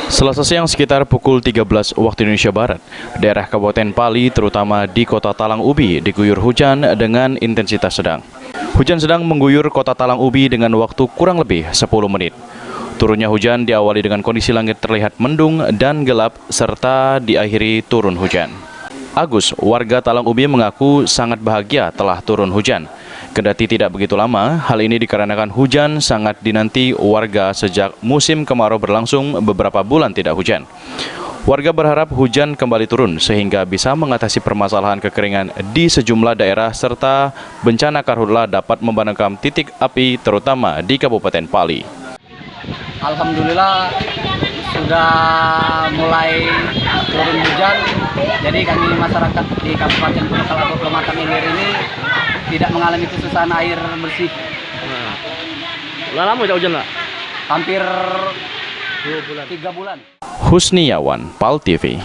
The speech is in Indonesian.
Selasa siang sekitar pukul 13 waktu Indonesia Barat, daerah Kabupaten Pali terutama di kota Talang Ubi diguyur hujan dengan intensitas sedang. Hujan sedang mengguyur kota Talang Ubi dengan waktu kurang lebih 10 menit. Turunnya hujan diawali dengan kondisi langit terlihat mendung dan gelap serta diakhiri turun hujan. Agus, warga Talang Ubi mengaku sangat bahagia telah turun hujan. Kendati tidak begitu lama, hal ini dikarenakan hujan sangat dinanti warga sejak musim kemarau berlangsung beberapa bulan tidak hujan. Warga berharap hujan kembali turun sehingga bisa mengatasi permasalahan kekeringan di sejumlah daerah serta bencana karhutla dapat membangkam titik api terutama di Kabupaten Pali. Alhamdulillah sudah mulai turun hujan, jadi kami masyarakat di Kabupaten Purwakarta atau Pematang Ilir ini tidak mengalami kesusahan air bersih. Udah lama ya hujan, Pak? Hampir 3 bulan. Husniawan, PAL TV.